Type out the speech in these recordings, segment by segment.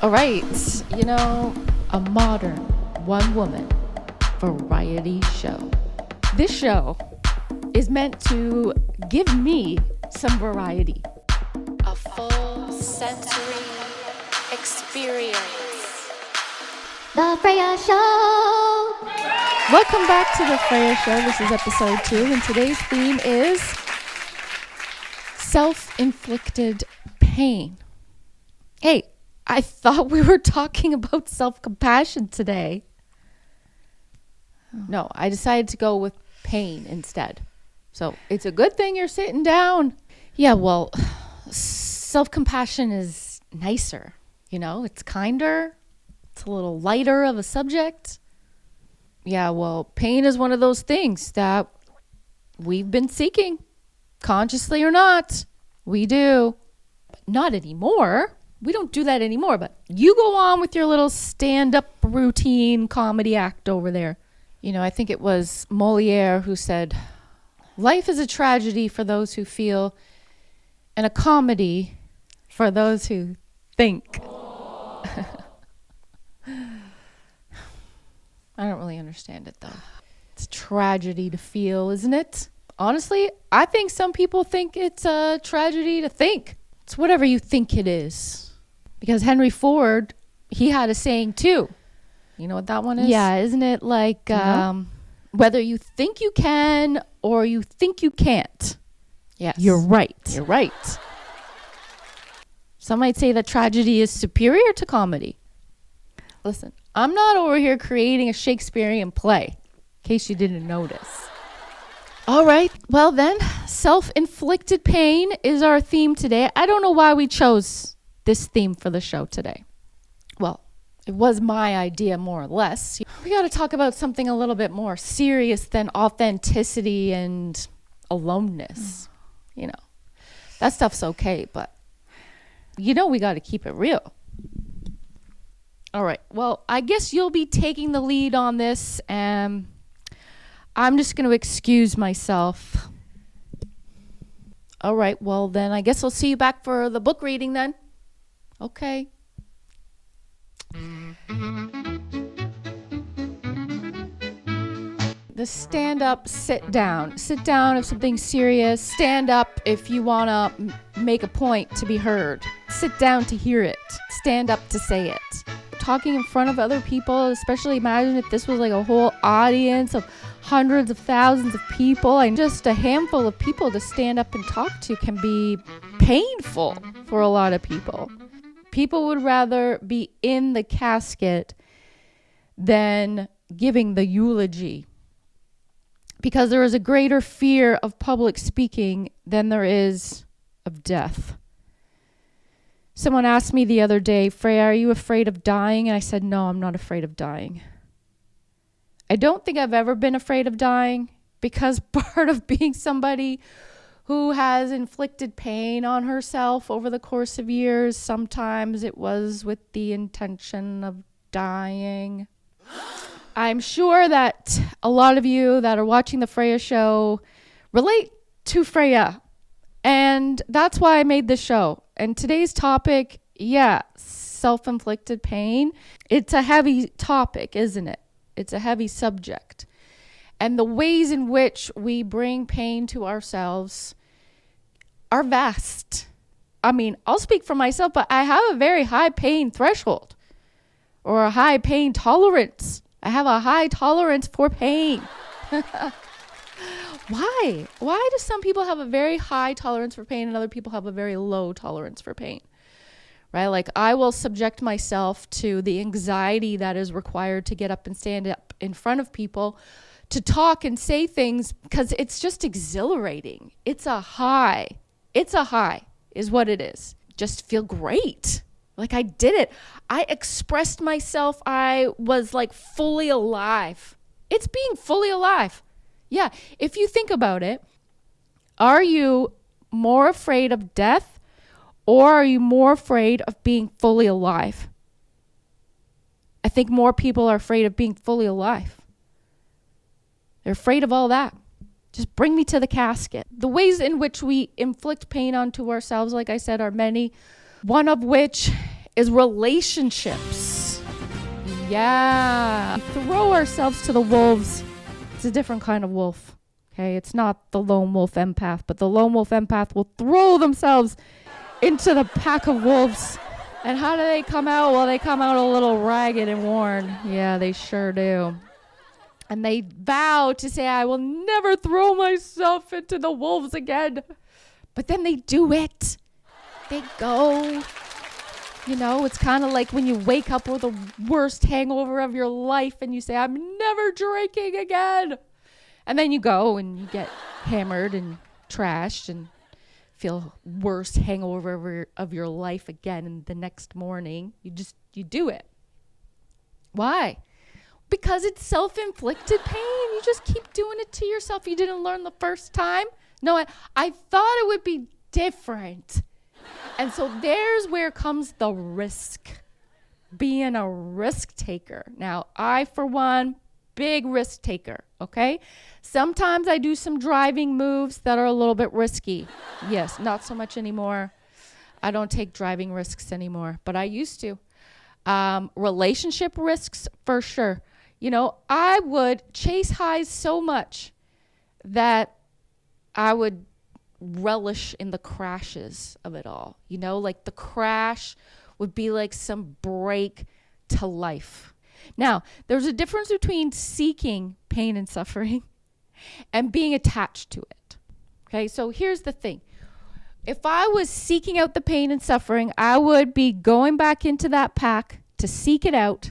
All right, a modern one-woman variety show. This show is meant to give me some variety. A full sensory experience. The FRAYA Show! Welcome back to the FRAYA Show. This is episode 2, and today's theme is self-inflicted pain. Hey, I thought we were talking about self-compassion today. No, I decided to go with pain instead. So it's a good thing you're sitting down. Yeah, well, self-compassion is nicer. It's kinder. It's a little lighter of a subject. Yeah, well, pain is one of those things that we've been seeking, consciously or not. We do. But not anymore. We don't do that anymore, but you go on with your little stand-up routine comedy act over there. I think it was Moliere who said, life is a tragedy for those who feel and a comedy for those who think. I don't really understand it, though. It's a tragedy to feel, isn't it? Honestly, I think some people think it's a tragedy to think. It's whatever you think it is. Because Henry Ford, he had a saying too. You know what that one is? Yeah, isn't it like whether you think you can or you think you can't? Yes. You're right. You're right. Some might say that tragedy is superior to comedy. Listen, I'm not over here creating a Shakespearean play, in case you didn't notice. All right. Well then, self-inflicted pain is our theme today. I don't know why we chose this theme for the show today. Well, it was my idea more or less. We got to talk about something a little bit more serious than authenticity and aloneness. That stuff's okay, but we got to keep it real. All right. Well, I guess you'll be taking the lead on this, and I'm just going to excuse myself. All right. Well, then I guess I'll see you back for the book reading then. Okay. The stand up, sit down. Sit down if something's serious. Stand up if you want to make a point to be heard. Sit down to hear it. Stand up to say it. Talking in front of other people, especially imagine if this was like a whole audience of hundreds of thousands of people, and just a handful of people to stand up and talk to can be painful for a lot of people. People would rather be in the casket than giving the eulogy, because there is a greater fear of public speaking than there is of death. Someone asked me the other day, Freya, are you afraid of dying? And I said, no, I'm not afraid of dying. I don't think I've ever been afraid of dying, because part of being somebody who has inflicted pain on herself over the course of years, sometimes it was with the intention of dying. I'm sure that a lot of you that are watching the FRAYA show relate to Freya. And that's why I made this show. And today's topic, self-inflicted pain. It's a heavy topic, isn't it? It's a heavy subject. And the ways in which we bring pain to ourselves are vast. I mean, I'll speak for myself, but I have a very high pain threshold, or a high pain tolerance. I have a high tolerance for pain. Why? Why do some people have a very high tolerance for pain and other people have a very low tolerance for pain? Right? Like, I will subject myself to the anxiety that is required to get up and stand up in front of people, to talk and say things, because it's just exhilarating. It's a high. It's a high is what it is. Just feel great. Like, I did it. I expressed myself. I was like fully alive. It's being fully alive. Yeah. If you think about it, are you more afraid of death, or are you more afraid of being fully alive? I think more people are afraid of being fully alive. They're afraid of all that. Just bring me to the casket. The ways in which we inflict pain onto ourselves, like I said, are many. one of which is relationships. Yeah. We throw ourselves to the wolves. It's a different kind of wolf. Okay, it's not the lone wolf empath, but the lone wolf empath will throw themselves into the pack of wolves. And how do they come out? Well, they come out a little ragged and worn. Yeah, they sure do. And they vow to say, I will never throw myself into the wolves again. But then they do it. They go. You know, it's kind of like when you wake up with the worst hangover of your life and you say, I'm never drinking again. And then you go and you get hammered and trashed and feel worst hangover of your life again. And the next morning, you do it. Why? Because it's self-inflicted pain. You just keep doing it to yourself. You didn't learn the first time. No, I thought it would be different. And so there's where comes the risk. Being a risk taker. Now, I, for one, big risk taker, okay? Sometimes I do some driving moves that are a little bit risky. Yes, not so much anymore. I don't take driving risks anymore, but I used to. Relationship risks, for sure. You know, I would chase highs so much that I would relish in the crashes of it all. You know, like the crash would be like some break to life. Now, there's a difference between seeking pain and suffering and being attached to it. Okay, so here's the thing. If I was seeking out the pain and suffering, I would be going back into that pack to seek it out.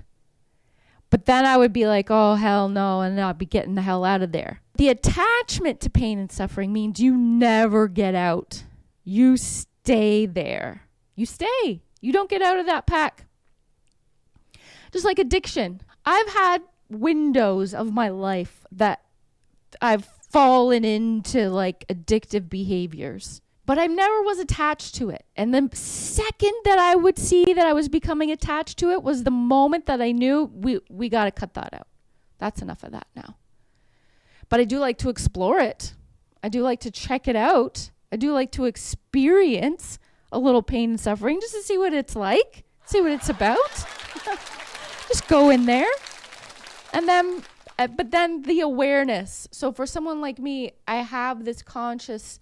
But then I would be like, oh, hell no, and I'd be getting the hell out of there. The attachment to pain and suffering means you never get out. You stay there. You stay. You don't get out of that pack. Just like addiction. I've had windows of my life that I've fallen into like addictive behaviors. But I never was attached to it. And the second that I would see that I was becoming attached to it was the moment that I knew we got to cut that out. That's enough of that now. But I do like to explore it. I do like to check it out. I do like to experience a little pain and suffering just to see what it's like, see what it's about. Just go in there. And then, but then the awareness. So for someone like me, I have this conscious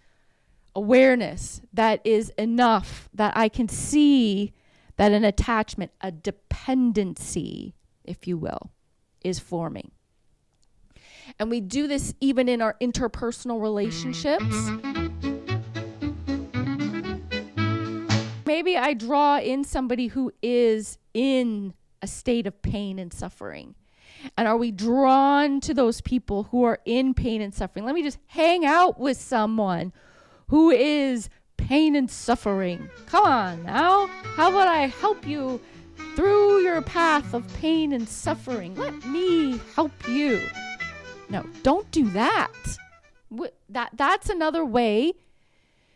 awareness that is enough that I can see that an attachment, a dependency, if you will, is forming. And we do this even in our interpersonal relationships. Maybe I draw in somebody who is in a state of pain and suffering. And are we drawn to those people who are in pain and suffering? Let me just hang out with someone who is pain and suffering. Come on now. How about I help you through your path of pain and suffering? Let me help you. No, don't do that. That's another way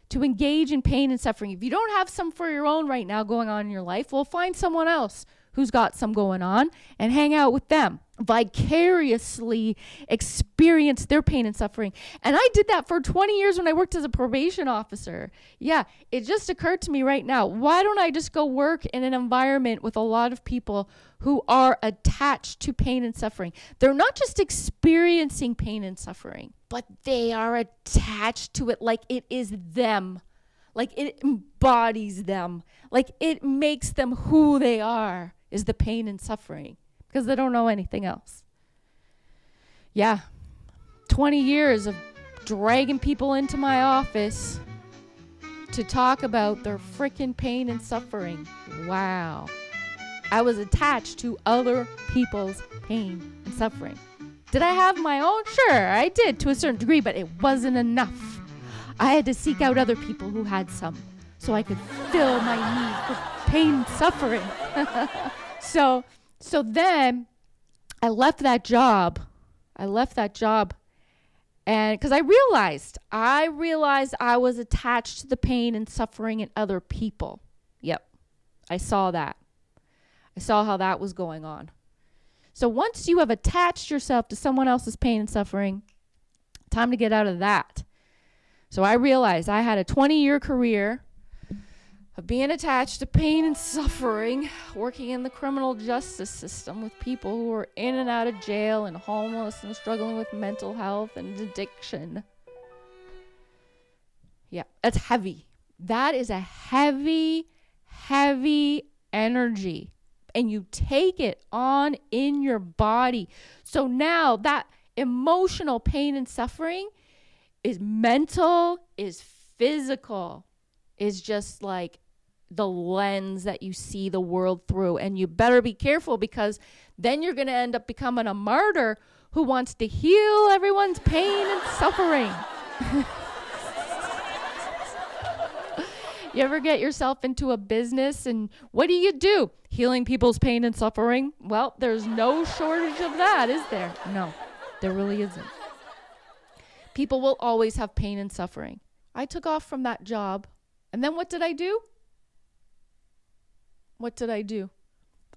to engage in pain and suffering. If you don't have some for your own right now going on in your life, well, find someone else who's got some going on and hang out with them. Vicariously experience their pain and suffering. And I did that for 20 years when I worked as a probation officer. Yeah, it just occurred to me right now. Why don't I just go work in an environment with a lot of people who are attached to pain and suffering? They're not just experiencing pain and suffering, but they are attached to it like it is them. Like it embodies them. Like it makes them who they are, is the pain and suffering. Because they don't know anything else. Yeah. 20 years of dragging people into my office to talk about their freaking pain and suffering. Wow. I was attached to other people's pain and suffering. Did I have my own? Sure, I did to a certain degree, but it wasn't enough. I had to seek out other people who had some so I could fill my need for pain and suffering. So then I left that job. And because I realized I was attached to the pain and suffering in other people. Yep. I saw that. I saw how that was going on. So once you have attached yourself to someone else's pain and suffering, time to get out of that. So I realized I had a 20-year career of being attached to pain and suffering, working in the criminal justice system with people who are in and out of jail and homeless and struggling with mental health and addiction. Yeah, that's heavy. That is a heavy, heavy energy. And you take it on in your body. So now that emotional pain and suffering is mental, is physical, is just like the lens that you see the world through. And you better be careful, because then you're going to end up becoming a martyr who wants to heal everyone's pain and suffering. You ever get yourself into a business and what do? Healing people's pain and suffering? Well, there's no shortage of that, is there? No, there really isn't. People will always have pain and suffering. I took off from that job, and then what did I do? What did I do?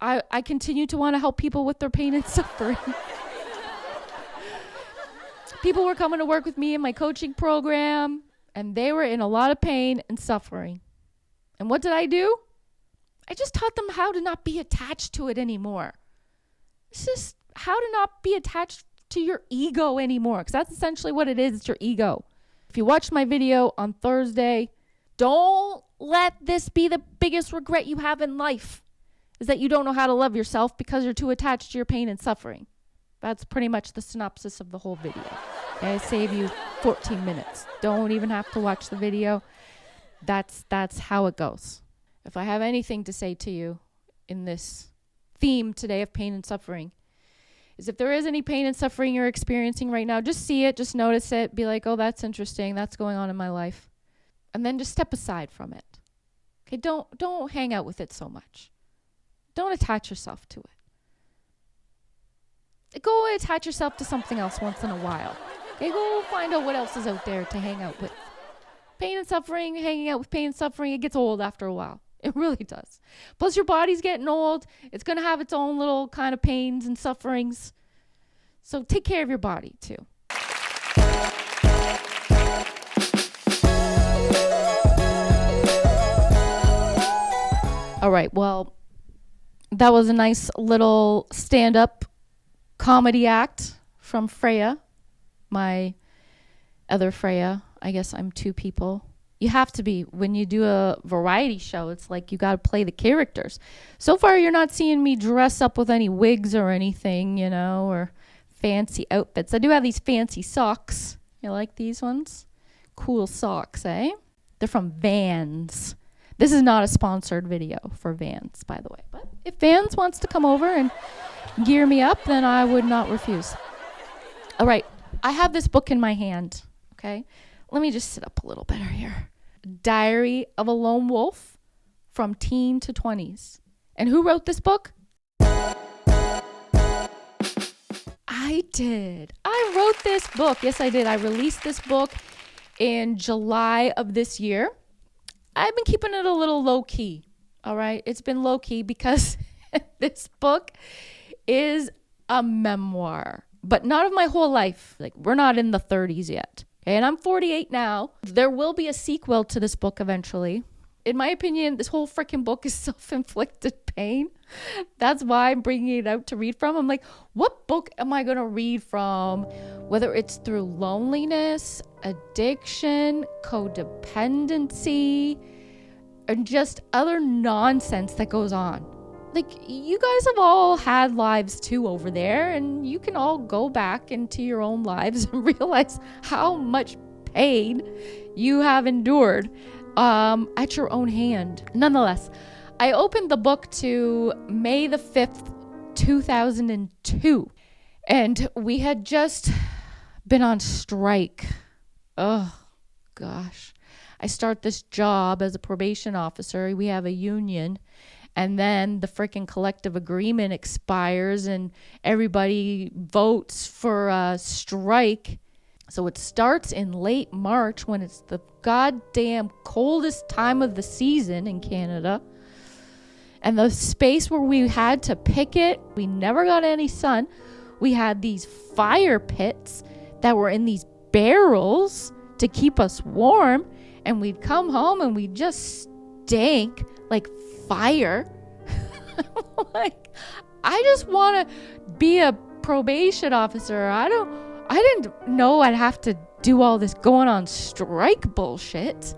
I continue to want to help people with their pain and suffering. People were coming to work with me in my coaching program, and they were in a lot of pain and suffering. And what did I do? I just taught them how to not be attached to it anymore. It's just how to not be attached to your ego anymore, because that's essentially what it is. It's your ego. If you watched my video on Thursday, don't let this be the biggest regret you have in life, is that you don't know how to love yourself because you're too attached to your pain and suffering. That's pretty much the synopsis of the whole video. Okay, I save you 14 minutes. Don't even have to watch the video. That's how it goes. If I have anything to say to you in this theme today of pain and suffering, is if there is any pain and suffering you're experiencing right now, just see it, just notice it, be like, oh, that's interesting, that's going on in my life. And then just step aside from it. Okay, don't hang out with it so much. Don't attach yourself to it. Go attach yourself to something else once in a while. Okay, go find out what else is out there to hang out with. Pain and suffering, hanging out with pain and suffering, it gets old after a while. It really does. Plus your body's getting old. It's going to have its own little kind of pains and sufferings. So take care of your body too. All right, well, that was a nice little stand-up comedy act from FRAYA, my other FRAYA. I guess I'm two people. You have to be. When you do a variety show, it's like you got to play the characters. So far, you're not seeing me dress up with any wigs or anything, or fancy outfits. I do have these fancy socks. You like these ones? Cool socks, eh? They're from Vans. This is not a sponsored video for Vans, by the way. But if Vans wants to come over and gear me up, then I would not refuse. All right. I have this book in my hand, okay? Let me just sit up a little better here. Diary of a Lone Wolf from Teen to 20s. And who wrote this book? I did. I wrote this book. Yes, I did. I released this book in July of this year. I've been keeping it a little low key. All right. It's been low key because this book is a memoir, but not of my whole life. Like, we're not in the 30s yet. Okay, and I'm 48 now. There will be a sequel to this book eventually. In my opinion, this whole freaking book is self-inflicted pain. That's why I'm bringing it out to read from. I'm like, what book am I going to read from? Whether it's through loneliness, addiction, codependency, and just other nonsense that goes on. Like, you guys have all had lives too over there, and you can all go back into your own lives and realize how much pain you have endured at your own hand. Nonetheless, I opened the book to May the 5th, 2002, and we had just been on strike. Oh, gosh. I start this job as a probation officer. We have a union. And then the freaking collective agreement expires and everybody votes for a strike. So it starts in late March when it's the goddamn coldest time of the season in Canada. And the space where we had to picket, we never got any sun. We had these fire pits that were in these barrels to keep us warm. And we'd come home and we'd just stank like fire. Like, I just want to be a probation officer. I didn't know I'd have to do all this going on strike bullshit.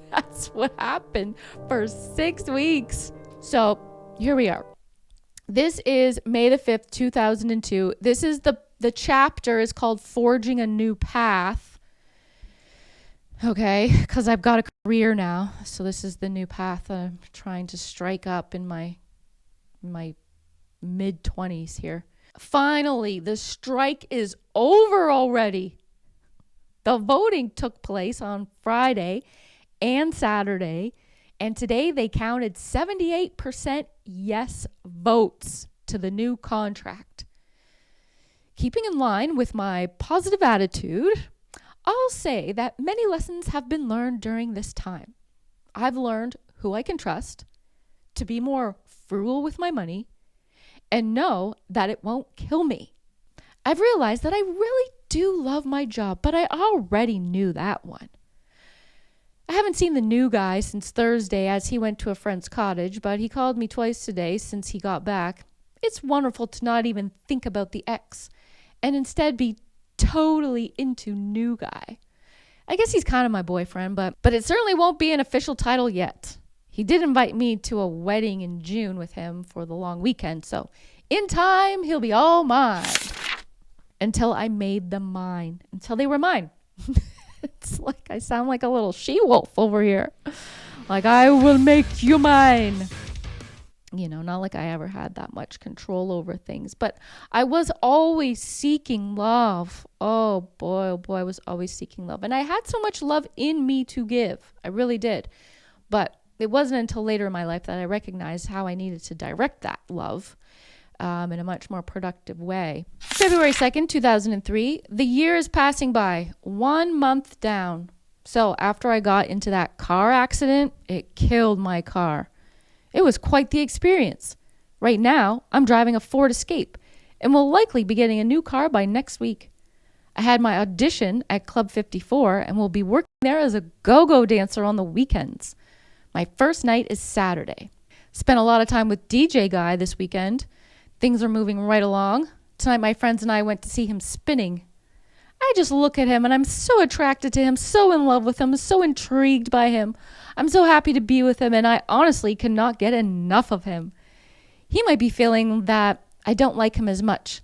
That's what happened for 6 weeks. So here we are. This is May the 5th, 2002. This is the chapter is called Forging a New Path. Okay, because I've got a career now. So this is the new path I'm trying to strike up in my mid-20s here. Finally, the strike is over already. The voting took place on Friday and Saturday, and today they counted 78% yes votes to the new contract. Keeping in line with my positive attitude, I'll say that many lessons have been learned during this time. I've learned who I can trust, to be more frugal with my money, and know that it won't kill me. I've realized that I really do love my job, but I already knew that one. I haven't seen the new guy since Thursday as he went to a friend's cottage, but he called me twice today since he got back. It's wonderful to not even think about the ex and instead be totally into new guy. I guess he's kind of my boyfriend, but it certainly won't be an official title yet. He did invite me to a wedding in June with him for the long weekend, so in time he'll be all mine. Until I made them mine. Until they were mine. It's like I sound like a little she-wolf over here. Like, I will make you mine. You know, not like I ever had that much control over things. But I was always seeking love. Oh boy, I was always seeking love. And I had so much love in me to give. I really did. But it wasn't until later in my life that I recognized how I needed to direct that love in a much more productive way. February 2nd, 2003, the year is passing by, 1 month down. So after I got into that car accident, it killed my car. It was quite the experience. Right now, I'm driving a Ford Escape and will likely be getting a new car by next week. I had my audition at Club 54 and will be working there as a go-go dancer on the weekends. My first night is Saturday. Spent a lot of time with DJ Guy this weekend. Things are moving right along. Tonight, my friends and I went to see him spinning. I just look at him and I'm so attracted to him, so in love with him, so intrigued by him. I'm so happy to be with him, and I honestly cannot get enough of him. He might be feeling that I don't like him as much,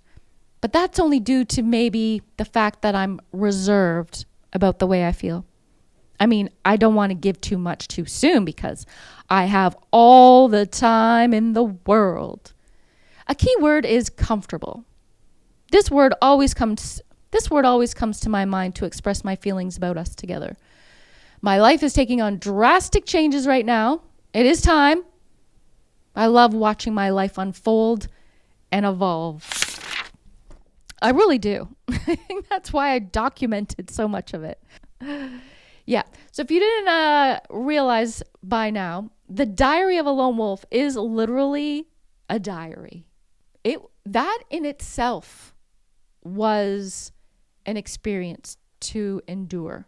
but that's only due to maybe the fact that I'm reserved about the way I feel. I mean, I don't want to give too much too soon because I have all the time in the world. A key word is comfortable. This word always comes to my mind to express my feelings about us together. My life is taking on drastic changes right now. It is time. I love watching my life unfold and evolve. I really do. I think that's why I documented so much of it. Yeah. So if you didn't realize by now, the Diary of a Lone Wolf is literally a diary. That in itself was an experience to endure,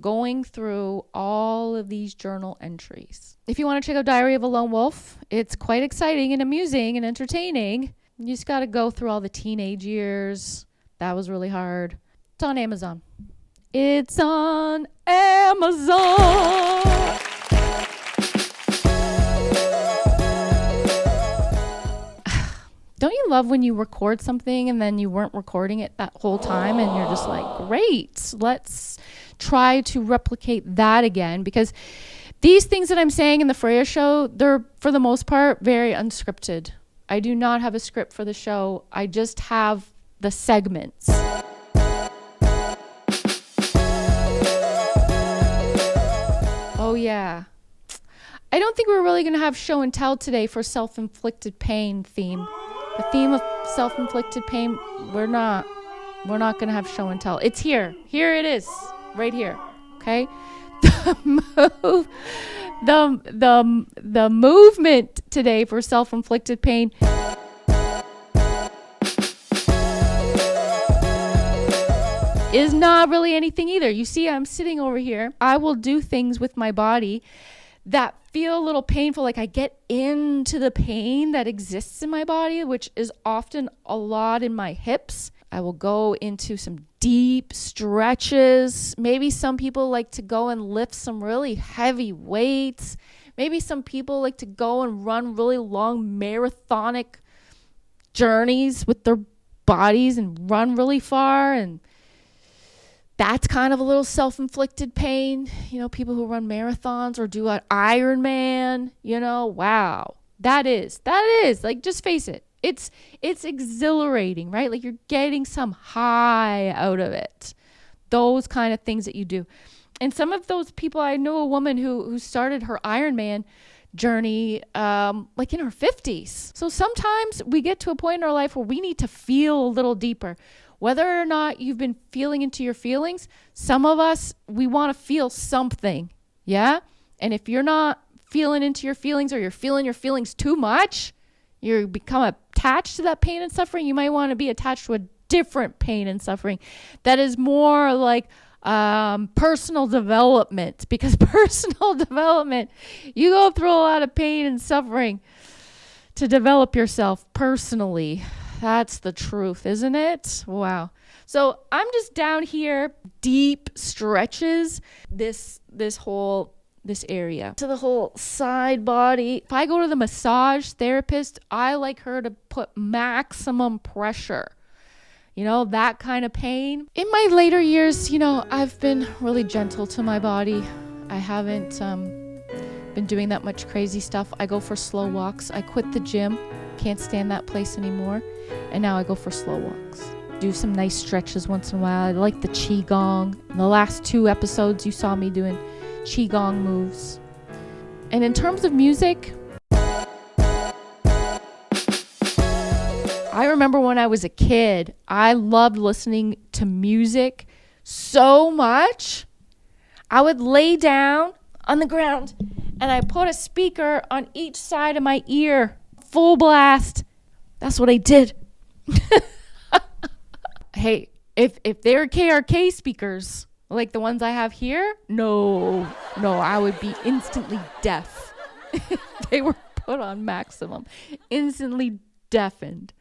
going through all of these journal entries. If you want to check out Diary of a Lone Wolf, it's quite exciting and amusing and entertaining. You just got to go through all the teenage years. That was really hard. It's on Amazon. It's on Amazon. Don't you love when you record something and then you weren't recording it that whole time and you're just like, great, let's try to replicate that again? Because these things that I'm saying in the FRAYA show, they're for the most part very unscripted. I do not have a script for the show. I just have the segments. Oh yeah. I don't think we're really going to have show and tell today for self-inflicted pain theme. The theme of self-inflicted pain, we're not going to have show and tell. It's here. Here it is. Right here. Okay? The movement today for self-inflicted pain is not really anything either. You see, I'm sitting over here. I will do things with my body that feel a little painful. Like I get into the pain that exists in my body, which is often a lot in my hips. I will go into some deep stretches. Maybe some people like to go and lift some really heavy weights. Maybe some people like to go and run really long marathonic journeys with their bodies and run really far. And that's kind of a little self-inflicted pain. You know, people who run marathons or do an Ironman, you know, wow. That is like, just face it. It's exhilarating, right? Like you're getting some high out of it. Those kind of things that you do. And some of those people, I know a woman who started her Ironman journey like in her 50s. So sometimes we get to a point in our life where we need to feel a little deeper. Whether or not you've been feeling into your feelings, some of us, we want to feel something. Yeah? And if you're not feeling into your feelings, or you're feeling your feelings too much, you become attached to that pain and suffering, you might want to be attached to a different pain and suffering that is more like personal development. Because personal development, you go through a lot of pain and suffering to develop yourself personally. That's the truth, isn't it? Wow. So I'm just down here, deep stretches, this area to the whole side body. If I go to the massage therapist, I like her to put maximum pressure. You know, that kind of pain. In my later years, you know, I've been really gentle to my body. I haven't been doing that much crazy stuff. I go for slow walks. I quit the gym. Can't stand that place anymore. And now I go for slow walks. Do some nice stretches once in a while. I like the Qigong. In the last 2 episodes, you saw me doing Qigong moves. And in terms of music, I remember when I was a kid, I loved listening to music so much. I would lay down on the ground and I put a speaker on each side of my ear, full blast. That's what I did. Hey, if they're KRK speakers, like the ones I have here, no, I would be instantly deaf. They were put on maximum, instantly deafened.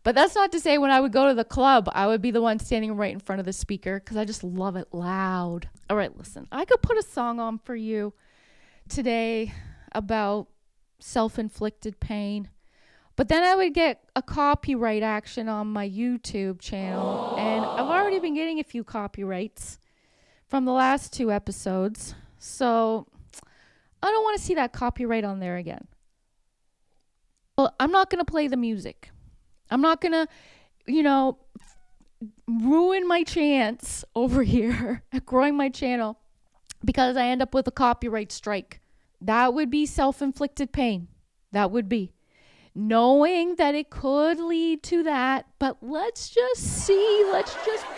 But that's not to say when I would go to the club, I would be the one standing right in front of the speaker because I just love it loud. All right, listen, I could put a song on for you today about self-inflicted pain, but then I would get a copyright action on my YouTube channel, and I've already been getting a few copyrights from the last 2 episodes, so I don't want to see that copyright on there again. Well, I'm not going to play the music. I'm not going to, ruin my chance over here at growing my channel because I end up with a copyright strike. That would be self-inflicted pain. That would be. Knowing that it could lead to that, but let's just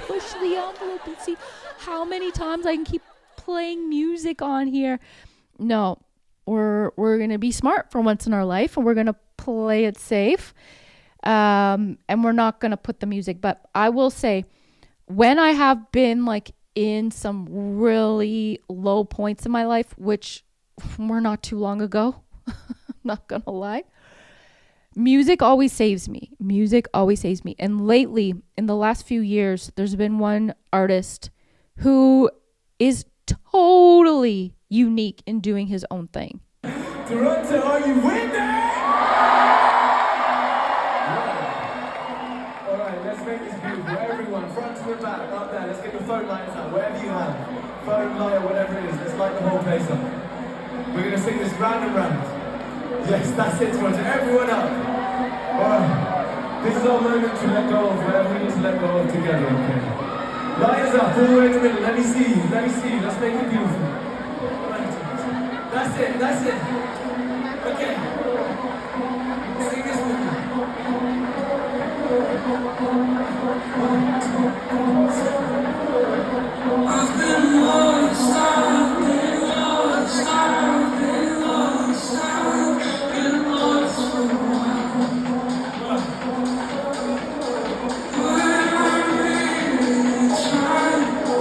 push the envelope and see how many times I can keep playing music on here. No, we're going to be smart for once in our life, and we're going to play it safe. And we're not going to put the music, but I will say when I have been like in some really low points in my life, which were not too long ago, not going to lie, music always saves me. Music always saves me. And lately, in the last few years, there's been one artist who is totally unique in doing his own thing. Toronto, are you with me? Make this beautiful. Everyone, front to the back, up there. Let's get your phone lights out, wherever you have. Phone light, whatever it is. Let's light the whole place up. We're going to sing this round and round. Yes, that's it, Toronto. Everyone up. Alright. This is our moment to let go of whatever we need to let go of together, okay? Lights up, all the way in the middle. Let me see you. Let's make it beautiful. Right. That's it. Okay. Sing this with me. I've been lost. For a while.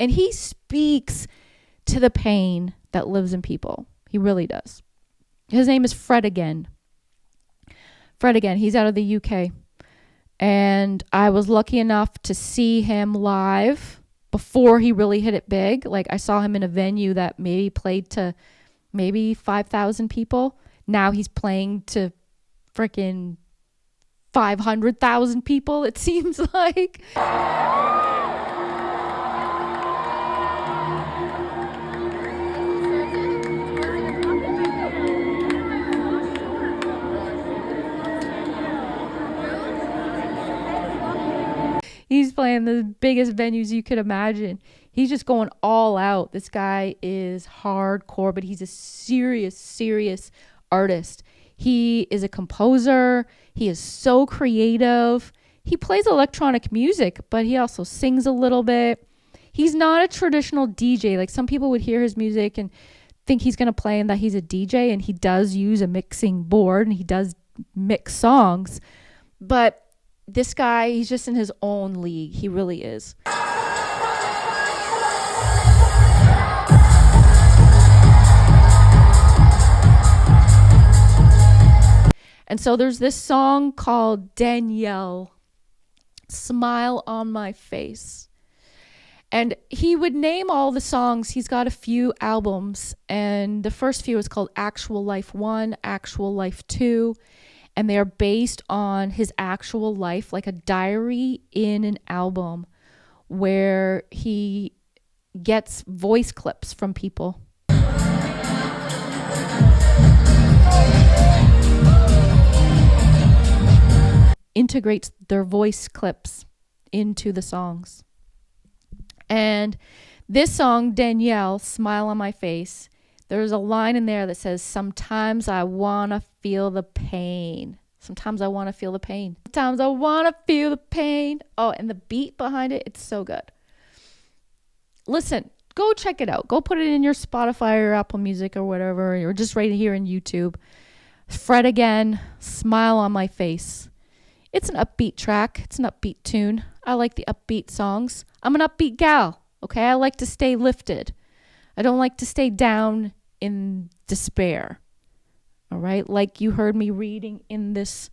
And he speaks to the pain that lives in people. He really does. His name is Fred Again. Fred Again. He's out of the UK. And I was lucky enough to see him live before he really hit it big. Like, I saw him in a venue that maybe played to maybe 5,000 people. Now he's playing to freaking 500,000 people, it seems like. He's playing the biggest venues you could imagine. He's just going all out. This guy is hardcore, but he's a serious artist. He is a composer. He is so creative. He plays electronic music, but he also sings a little bit. He's not a traditional DJ. Like, some people would hear his music and think he's going to play and that he's a DJ, and he does use a mixing board and he does mix songs. But this guy, he's just in his own league. He really is. And so there's this song called Danielle, Smile on My Face. And he would name all the songs. He's got a few albums, and the first few is called Actual Life 1, Actual Life 2. And they are based on his actual life, like a diary in an album where he gets voice clips from people. Integrates their voice clips into the songs. And this song, Danielle, Smile on My Face, there's a line in there that says, sometimes I want to feel the pain. Sometimes I want to feel the pain. Sometimes I want to feel the pain. Oh, and the beat behind it, it's so good. Listen, go check it out. Go put it in your Spotify or Apple Music or whatever, or just right here in YouTube. Fred Again, Smile on My Face. It's an upbeat track. It's an upbeat tune. I like the upbeat songs. I'm an upbeat gal, okay? I like to stay lifted. I don't like to stay down in despair. All right? Like you heard me reading in this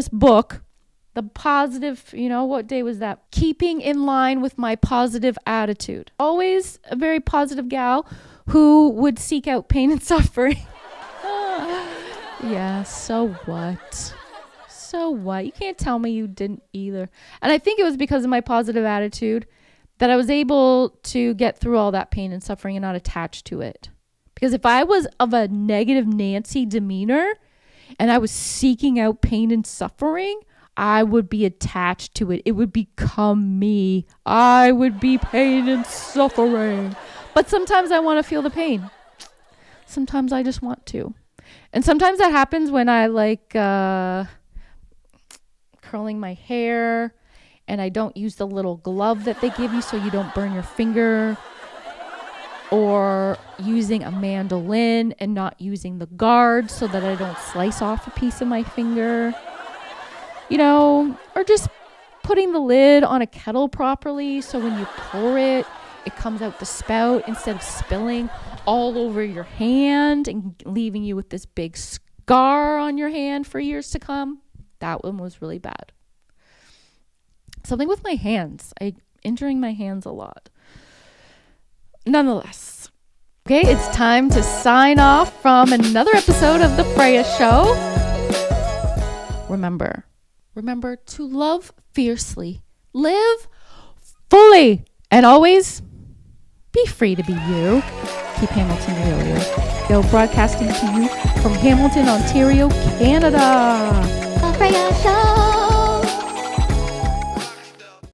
book, the positive, what day was that? Keeping in line with my positive attitude. Always a very positive gal who would seek out pain and suffering. Yeah, so what? So what? You can't tell me you didn't either. And I think it was because of my positive attitude that I was able to get through all that pain and suffering and not attach to it. Because if I was of a negative Nancy demeanor and I was seeking out pain and suffering, I would be attached to it. It would become me. I would be pain and suffering. But sometimes I want to feel the pain. Sometimes I just want to. And sometimes that happens when I like curling my hair and I don't use the little glove that they give you so you don't burn your finger, or using a mandolin and not using the guard so that I don't slice off a piece of my finger, or just putting the lid on a kettle properly so when you pour it, it comes out the spout instead of spilling all over your hand and leaving you with this big scar on your hand for years to come. That one was really bad. Something with my hands. I'm injuring my hands a lot. Nonetheless. Okay, it's time to sign off from another episode of the FRAYA Show. Remember to love fiercely, live fully, and always be free to be you. Keep Hamilton real, yo. Go broadcasting to you from Hamilton, Ontario, Canada. The FRAYA Show.